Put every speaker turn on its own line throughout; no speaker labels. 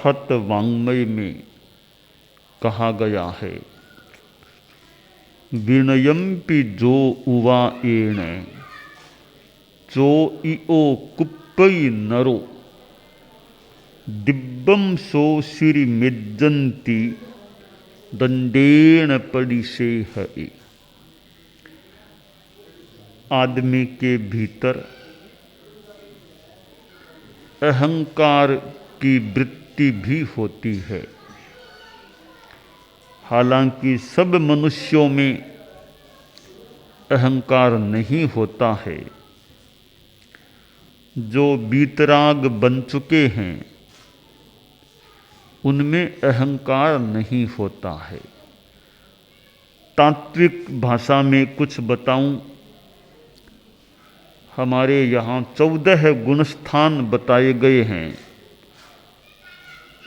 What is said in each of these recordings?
बृहत वाङ्मय में कहा गया है, विनयम्पि जो उवा एण चो इओ कुप्पई नरो दिब्बम सो सिरि मेज्जन्ति दंडेन पडिसे है। आदमी के भीतर अहंकार की वृत्ति भी होती है। हालांकि सब मनुष्यों में अहंकार नहीं होता है। जो वीतराग बन चुके हैं उनमें अहंकार नहीं होता है। तात्विक भाषा में कुछ बताऊं, हमारे यहाँ 14 गुणस्थान बताए गए हैं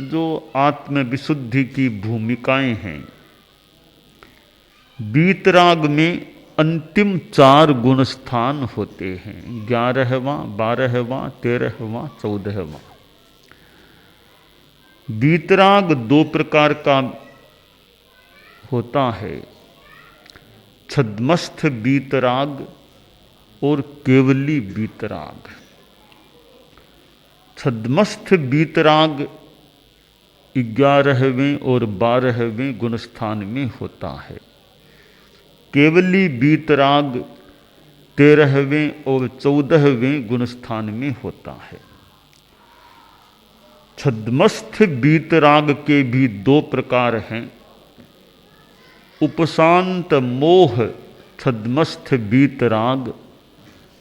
जो आत्मविशुद्धि की भूमिकाएं हैं। वीतराग में अंतिम 4 गुणस्थान होते हैं, 11वां, 12वां, 13वां, 14वां। वीतराग 2 प्रकार का होता है, छद्मस्थ वीतराग और केवली वीतराग। छद्मस्थ वीतराग 11वें और 12वें गुणस्थान में होता है। केवली वीतराग 13वें और 14वें गुणस्थान में होता है। छद्मस्थ वीतराग के भी 2 प्रकार हैं, उपशांत मोह छद्मस्थ वीतराग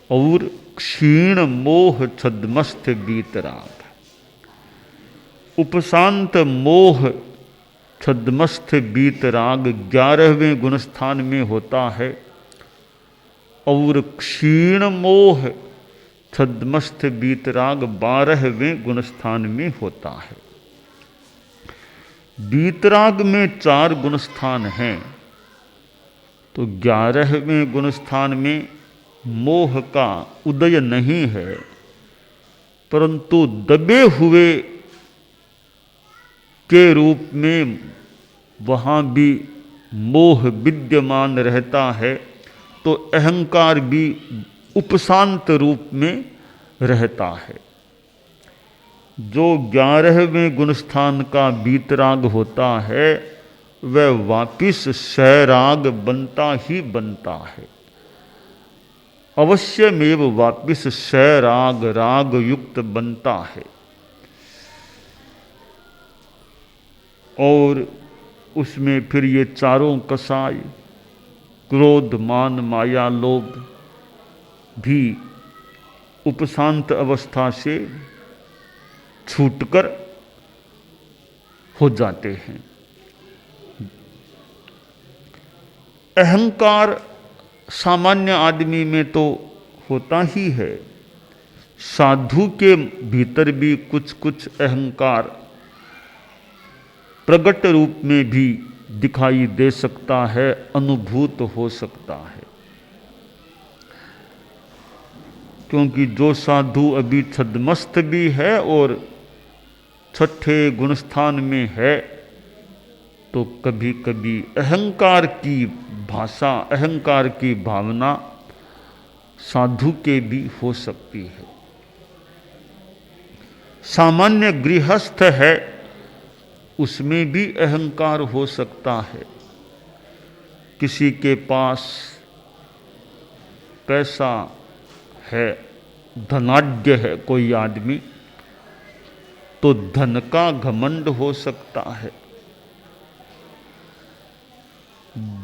और क्षीण मोह छद्मस्थ वीतराग। उपशांत मोह छद्मस्थ वीतराग 11वें गुणस्थान में होता है और क्षीण मोह छद्मस्थ वीतराग 12वें गुणस्थान में होता है। वीतराग में 4 गुणस्थान हैं, तो 11वें गुणस्थान में मोह का उदय नहीं है, परंतु दबे हुए के रूप में वहाँ भी मोह विद्यमान रहता है, तो अहंकार भी उपशांत रूप में रहता है। जो 11वें गुणस्थान का वीतराग होता है वह वापिस सैराग बनता ही बनता है। अवश्यमेव वापिस सैराग राग युक्त बनता है और उसमें फिर ये चारों कसाय क्रोध मान माया लोभ भी उपशांत अवस्था से छूटकर हो जाते हैं। अहंकार सामान्य आदमी में तो होता ही है, साधु के भीतर भी कुछ कुछ अहंकार प्रगट रूप में भी दिखाई दे सकता है, अनुभूत हो सकता है। क्योंकि जो साधु अभी छद्मस्त भी है और 6ठे गुणस्थान में है, तो कभी कभी अहंकार की भाषा, अहंकार की भावना साधु के भी हो सकती है। सामान्य गृहस्थ है, उसमें भी अहंकार हो सकता है। किसी के पास पैसा है, धनाढ्य है कोई आदमी, तो धन का घमंड हो सकता है।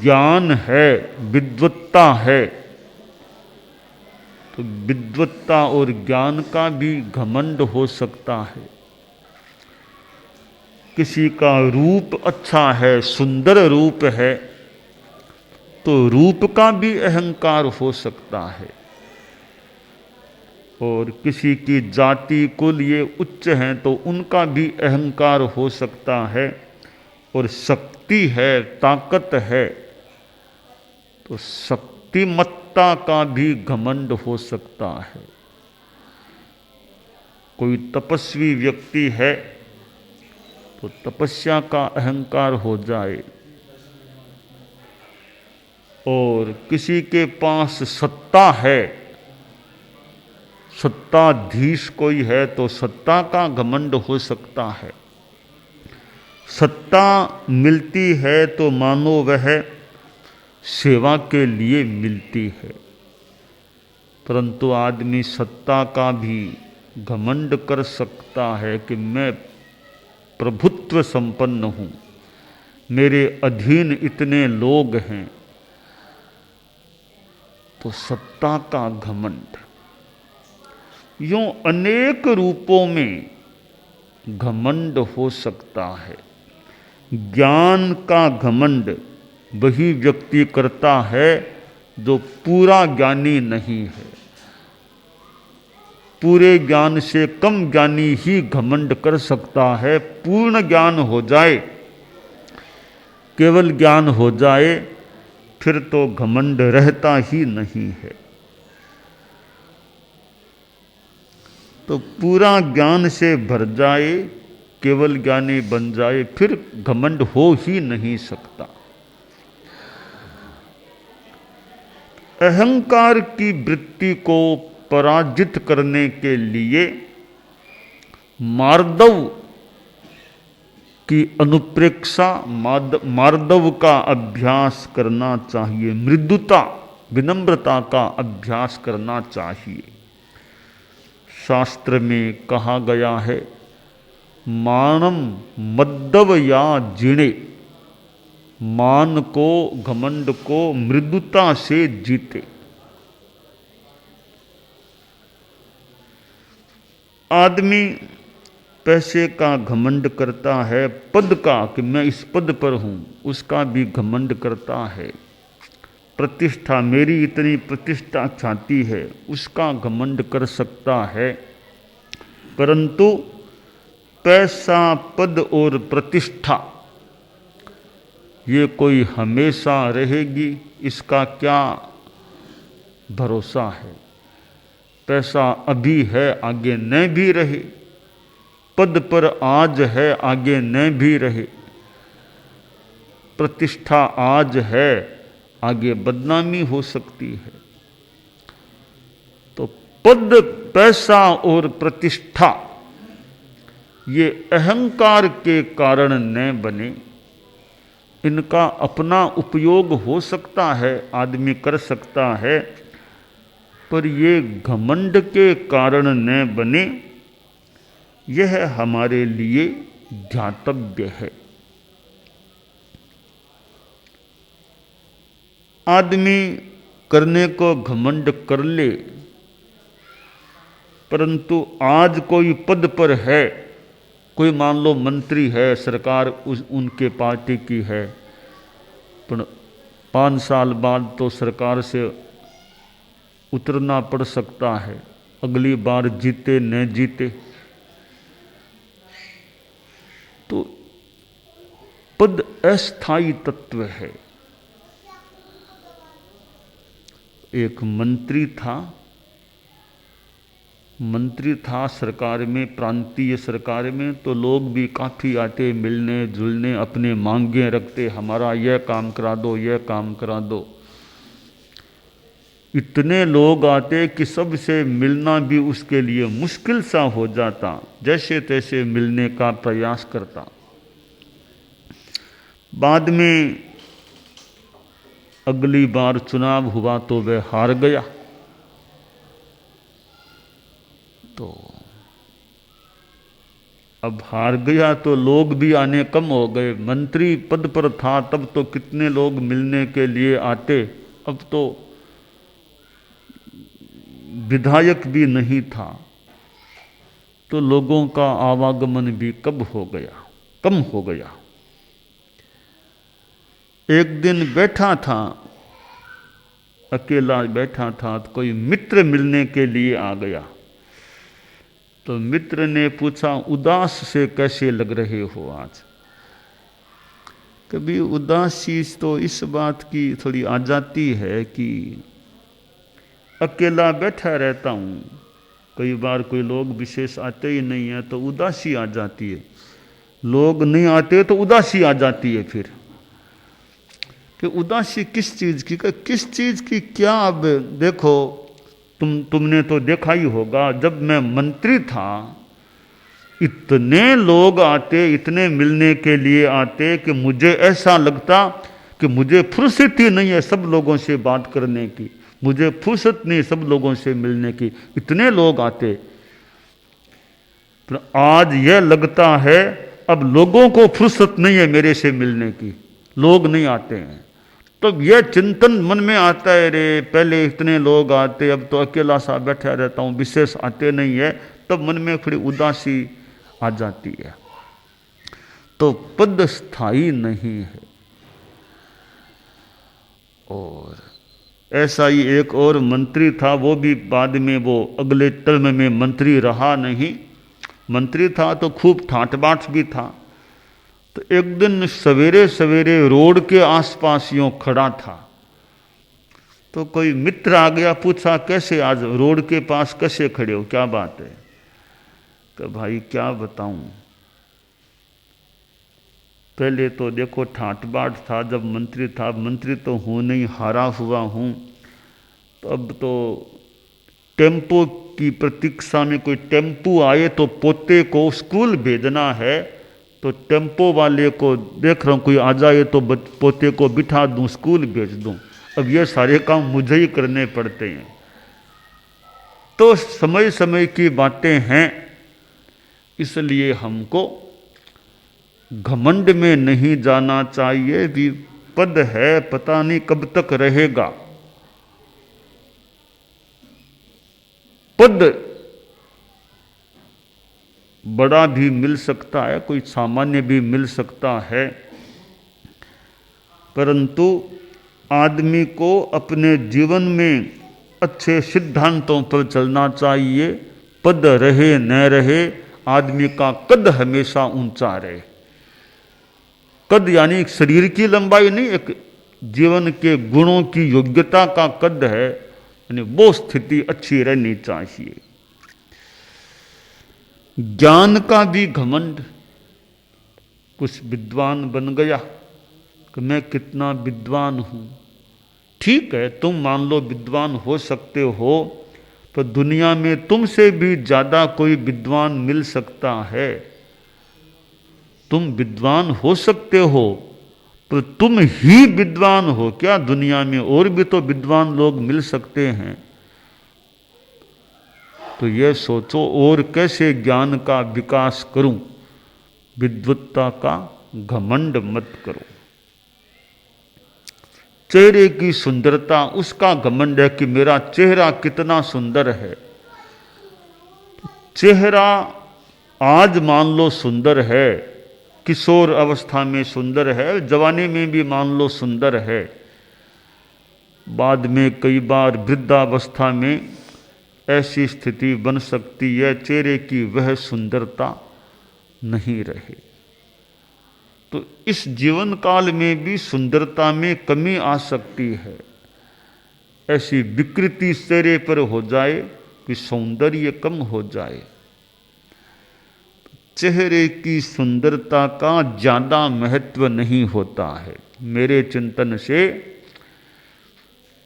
ज्ञान है, विद्वत्ता है, तो विद्वत्ता और ज्ञान का भी घमंड हो सकता है। किसी का रूप अच्छा है, सुंदर रूप है, तो रूप का भी अहंकार हो सकता है। और किसी की जाति कुल ये उच्च हैं तो उनका भी अहंकार हो सकता है। और शक्ति है, ताकत है, तो शक्तिमत्ता का भी घमंड हो सकता है। कोई तपस्वी व्यक्ति है तो तपस्या का अहंकार हो जाए और किसी के पास सत्ता है, सत्ताधीश कोई है तो सत्ता का घमंड हो सकता है। सत्ता मिलती है तो मानो वह सेवा के लिए मिलती है, परंतु आदमी सत्ता का भी घमंड कर सकता है कि मैं प्रभुत्व संपन्न हूँ, मेरे अधीन इतने लोग हैं, तो सत्ता का घमंड। यूं अनेक रूपों में घमंड हो सकता है। ज्ञान का घमंड वही व्यक्ति करता है जो पूरा ज्ञानी नहीं है। पूरे ज्ञान से कम ज्ञानी ही घमंड कर सकता है। पूर्ण ज्ञान हो जाए, केवल ज्ञान हो जाए, फिर तो घमंड रहता ही नहीं है। तो पूरा ज्ञान से भर जाए, केवल ज्ञानी बन जाए, फिर घमंड हो ही नहीं सकता। अहंकार की वृत्ति को पराजित करने के लिए मार्दव की अनुप्रेक्षा, मार्दव का अभ्यास करना चाहिए, मृदुता, विनम्रता का अभ्यास करना चाहिए। शास्त्र में कहा गया है, मानम मद्दव या जिणे, मान को, घमंड को मृदुता से जीते। आदमी पैसे का घमंड करता है, पद का, कि मैं इस पद पर हूं, उसका भी घमंड करता है। प्रतिष्ठा, मेरी इतनी प्रतिष्ठा चाहती है, उसका घमंड कर सकता है। परंतु पैसा, पद और प्रतिष्ठा ये कोई हमेशा रहेगी, इसका क्या भरोसा है। पैसा अभी है, आगे न भी रहे, पद पर आज है, आगे न भी रहे, प्रतिष्ठा आज है, आगे बदनामी हो सकती है। तो पद, पैसा और प्रतिष्ठा ये अहंकार के कारण न बने। इनका अपना उपयोग हो सकता है, आदमी कर सकता है, पर ये घमंड के कारण न बने, यह हमारे लिए ध्यातव्य है। आदमी करने को घमंड कर ले, परंतु आज कोई पद पर है, कोई मान लो मंत्री है, सरकार उनके पार्टी की है, पर 5 साल बाद तो सरकार से उतरना पड़ सकता है, अगली बार जीते न जीते। तो पद अस्थायी तत्व है। एक मंत्री था सरकार में, प्रांतीय सरकार में, तो लोग भी काफ़ी आते मिलने जुलने, अपने मांगे रखते, हमारा यह काम करा दो, यह काम करा दो। इतने लोग आते कि सबसे मिलना भी उसके लिए मुश्किल सा हो जाता, जैसे तैसे मिलने का प्रयास करता। बाद में अगली बार चुनाव हुआ तो वह हार गया। तो अब हार गया तो लोग भी आने कम हो गए। मंत्री पद पर था तब तो कितने लोग मिलने के लिए आते, अब तो विधायक भी नहीं था, तो लोगों का आवागमन भी कम हो गया। एक दिन बैठा था, अकेला बैठा था, तो कोई मित्र मिलने के लिए आ गया। तो मित्र ने पूछा, उदास से कैसे लग रहे हो आज? कभी उदासी तो इस बात की थोड़ी आ जाती है कि अकेला बैठा रहता हूँ, कई बार कोई लोग विशेष आते ही नहीं है तो उदासी आ जाती है। लोग नहीं आते तो उदासी आ जाती है फिर कि उदासी किस चीज की, किस चीज की क्या। अब देखो तुमने तो देखा ही होगा, जब मैं मंत्री था इतने लोग आते, इतने मिलने के लिए आते कि मुझे ऐसा लगता कि मुझे फुर्सत ही नहीं है सब लोगों से बात करने की, मुझे फुर्सत नहीं सब लोगों से मिलने की, इतने लोग आते। पर आज यह लगता है अब लोगों को फुर्सत नहीं है मेरे से मिलने की, लोग नहीं आते हैं। तब यह चिंतन मन में आता है, रे पहले इतने लोग आते, अब तो अकेला सा बैठा रहता हूँ, विशेष आते नहीं है। तब मन में थोड़ी उदासी आ जाती है। तो पद स्थायी नहीं है। और ऐसा ही एक और मंत्री था, वो भी बाद में वो अगले टर्म में मंत्री रहा नहीं। मंत्री था तो खूब ठाट बाट भी था। तो एक दिन सवेरे सवेरे रोड के आसपास यूं खड़ा था, तो कोई मित्र आ गया, पूछा कैसे आज रोड के पास कैसे खड़े हो, क्या बात है। तो भाई क्या बताऊं, पहले तो देखो ठाट बाट था जब मंत्री था, मंत्री तो हूँ नहीं, हारा हुआ हूँ। तो अब तो टेम्पो की प्रतीक्षा में, कोई टेम्पो आए तो पोते को स्कूल भेजना है, तो टेम्पो वाले को देख रहा हूँ कोई आ जाए तो पोते को बिठा दूँ, स्कूल भेज दूँ। अब ये सारे काम मुझे ही करने पड़ते हैं। तो समय समय की बातें हैं, इसलिए हमको घमंड में नहीं जाना चाहिए। भी पद है, पता नहीं कब तक रहेगा। पद बड़ा भी मिल सकता है, कोई सामान्य भी मिल सकता है, परंतु आदमी को अपने जीवन में अच्छे सिद्धांतों पर चलना चाहिए। पद रहे न रहे, आदमी का कद हमेशा ऊंचा रहे। कद यानी एक शरीर की लंबाई नहीं, एक जीवन के गुणों की योग्यता का कद है, यानी वो स्थिति अच्छी रहनी चाहिए। ज्ञान का भी घमंड, कुछ विद्वान बन गया कि मैं कितना विद्वान हूं। ठीक है, तुम मान लो विद्वान हो सकते हो, तो दुनिया में तुमसे भी ज्यादा कोई विद्वान मिल सकता है। तुम विद्वान हो सकते हो, तो तुम ही विद्वान हो क्या? दुनिया में और भी तो विद्वान लोग मिल सकते हैं। तो यह सोचो और कैसे ज्ञान का विकास करूं, विद्वत्ता का घमंड मत करो। चेहरे की सुंदरता, उसका घमंड है कि मेरा चेहरा कितना सुंदर है। चेहरा आज मान लो सुंदर है, किशोर अवस्था में सुंदर है, जवानी में भी मान लो सुंदर है, बाद में कई बार वृद्धावस्था में ऐसी स्थिति बन सकती है चेहरे की वह सुंदरता नहीं रहे। तो इस जीवन काल में भी सुंदरता में कमी आ सकती है। ऐसी विकृति चेहरे पर हो जाए कि सौंदर्य कम हो जाए। चेहरे की सुंदरता का ज्यादा महत्व नहीं होता है। मेरे चिंतन से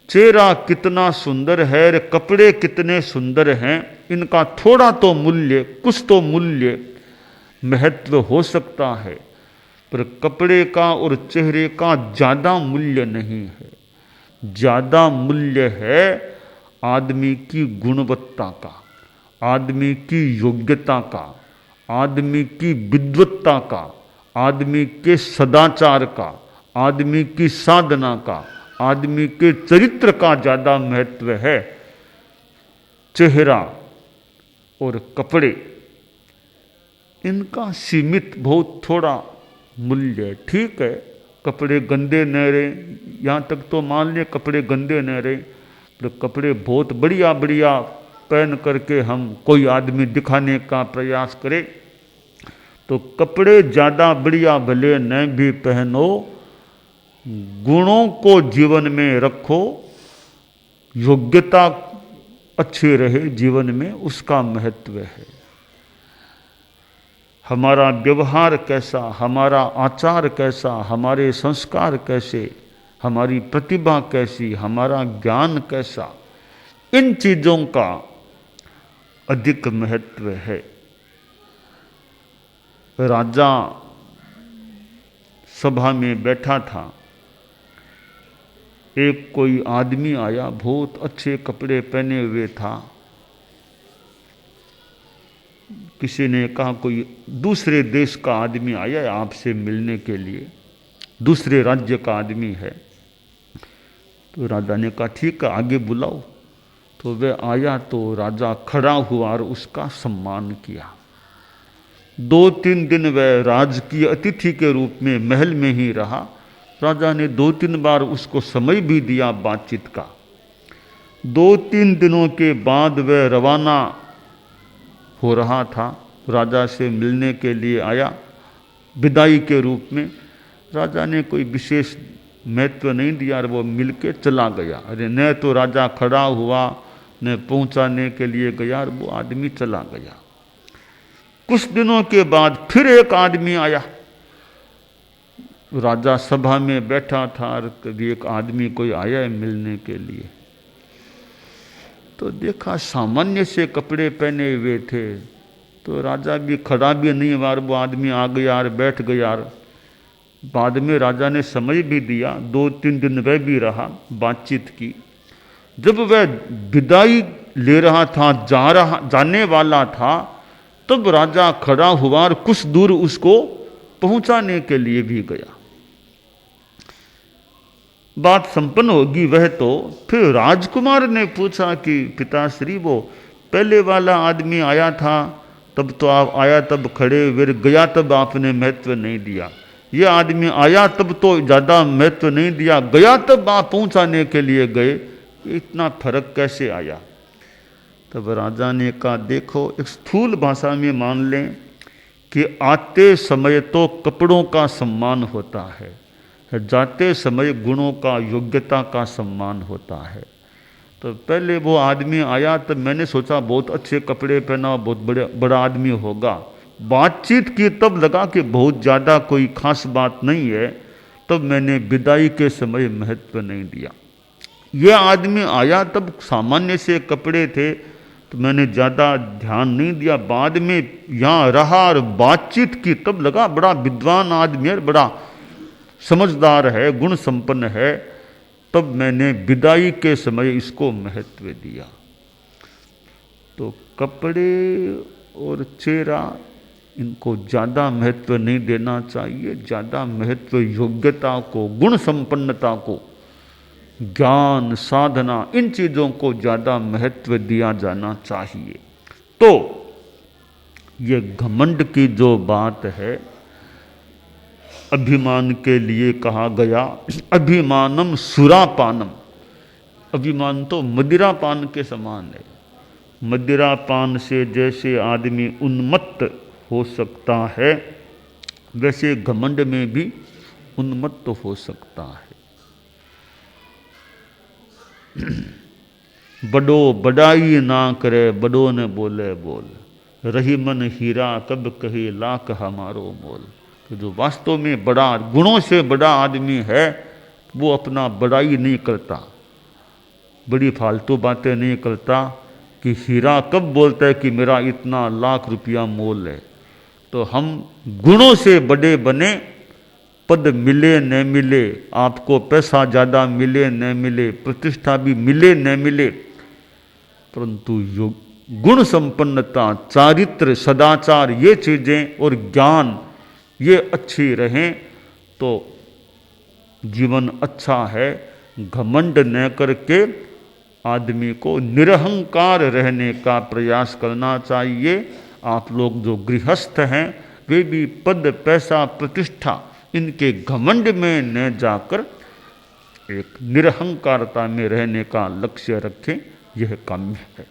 चेहरा कितना सुंदर है, कपड़े कितने सुंदर हैं, इनका थोड़ा तो मूल्य, कुछ तो मूल्य महत्व हो सकता है, पर कपड़े का और चेहरे का ज्यादा मूल्य नहीं है। ज्यादा मूल्य है आदमी की गुणवत्ता का, आदमी की योग्यता का, आदमी की विद्वत्ता का, आदमी के सदाचार का, आदमी की साधना का, आदमी के चरित्र का ज्यादा महत्व है। चेहरा और कपड़े, इनका सीमित बहुत थोड़ा मूल्य है। ठीक है, कपड़े गंदे न रहे, यहाँ तक तो मान लिया कपड़े गंदे न रहे, तो कपड़े बहुत बढ़िया बढ़िया पहन करके हम कोई आदमी दिखाने का प्रयास करे, तो कपड़े ज़्यादा बढ़िया भले न भी पहनो, गुणों को जीवन में रखो, योग्यता अच्छी रहे जीवन में, उसका महत्व है। हमारा व्यवहार कैसा, हमारा आचार कैसा, हमारे संस्कार कैसे, हमारी प्रतिभा कैसी, हमारा ज्ञान कैसा, इन चीज़ों का अधिक महत्व है। राजा सभा में बैठा था, एक कोई आदमी आया, बहुत अच्छे कपड़े पहने हुए था। किसी ने कहा कोई दूसरे देश का आदमी आया है आपसे मिलने के लिए, दूसरे राज्य का आदमी है। तो राजा ने कहा ठीक है आगे बुलाओ। तो वह आया तो राजा खड़ा हुआ और उसका सम्मान किया। 2-3 दिन वह राजकीय अतिथि के रूप में महल में ही रहा। राजा ने 2-3 बार उसको समय भी दिया बातचीत का। 2-3 दिनों के बाद वह रवाना हो रहा था, राजा से मिलने के लिए आया विदाई के रूप में। राजा ने कोई विशेष महत्व नहीं दिया और वो मिल के चला गया। अरे न तो राजा खड़ा हुआ न पहुंचाने के लिए गया और वो आदमी चला गया। कुछ दिनों के बाद फिर एक आदमी आया। राजा सभा में बैठा था और कभी एक आदमी कोई आया है मिलने के लिए। तो देखा सामान्य से कपड़े पहने हुए थे, तो राजा भी खड़ा भी नहीं हुआ, वो आदमी आ गया और बैठ गया। बाद में राजा ने समय भी दिया, 2-3 दिन वह भी रहा, बातचीत की। जब वह विदाई ले रहा था, जाने वाला था, तब राजा खड़ा हुआ और कुछ दूर उसको पहुंचाने के लिए भी गया। बात संपन्न होगी वह तो फिर राजकुमार ने पूछा कि पिताश्री वो पहले वाला आदमी आया था, तब तो आप आया तब खड़े, फिर गया तब आपने महत्व नहीं दिया। ये आदमी आया तब तो ज़्यादा महत्व नहीं दिया, गया तब आप पहुंचाने के लिए गए, इतना फर्क कैसे आया? तब राजा ने कहा देखो, एक स्थूल भाषा में मान लें कि आते समय तो कपड़ों का सम्मान होता है, जाते समय गुणों का, योग्यता का सम्मान होता है। तो पहले वो आदमी आया तब मैंने सोचा बहुत अच्छे कपड़े पहना, बहुत बड़ा आदमी होगा। बातचीत की तब लगा कि बहुत ज़्यादा कोई खास बात नहीं है, तब मैंने विदाई के समय महत्व नहीं दिया। यह आदमी आया तब सामान्य से कपड़े थे, तो मैंने ज़्यादा ध्यान नहीं दिया। बाद में यहाँ रहा और बातचीत की तब लगा बड़ा विद्वान आदमी है, बड़ा समझदार है, गुण संपन्न है, तब मैंने विदाई के समय इसको महत्व दिया। तो कपड़े और चेहरा इनको ज़्यादा महत्व नहीं देना चाहिए। ज़्यादा महत्व योग्यता को, गुण संपन्नता को, ज्ञान, साधना, इन चीज़ों को ज़्यादा महत्व दिया जाना चाहिए। तो ये घमंड की जो बात है, अभिमान के लिए कहा गया, अभिमानम सुरापानम। अभिमान तो मदिरापान के समान है। मदिरापान से जैसे आदमी उन्मत्त हो सकता है, वैसे घमंड में भी उन्मत्त हो सकता है। बड़ो बड़ाई ना करे, बड़ो ने बोले बोल, रही मन हीरा कब कहे लाख हमारो मोल। तो जो वास्तव में बड़ा, गुणों से बड़ा आदमी है, वो अपना बड़ाई नहीं करता, बड़ी फालतू बातें नहीं करता कि हीरा कब बोलता है कि मेरा इतना लाख रुपया मोल है। तो हम गुणों से बड़े बने, पद मिले न मिले, आपको पैसा ज़्यादा मिले न मिले, प्रतिष्ठा भी मिले न मिले, परंतु गुण संपन्नता, चारित्र, सदाचार, ये चीज़ें और ज्ञान ये अच्छी रहें तो जीवन अच्छा है। घमंड न करके आदमी को निरहंकार रहने का प्रयास करना चाहिए। आप लोग जो गृहस्थ हैं वे भी पद, पैसा, प्रतिष्ठा, इनके घमंड में न जाकर एक निरहंकारता में रहने का लक्ष्य रखें, यह काम्य है।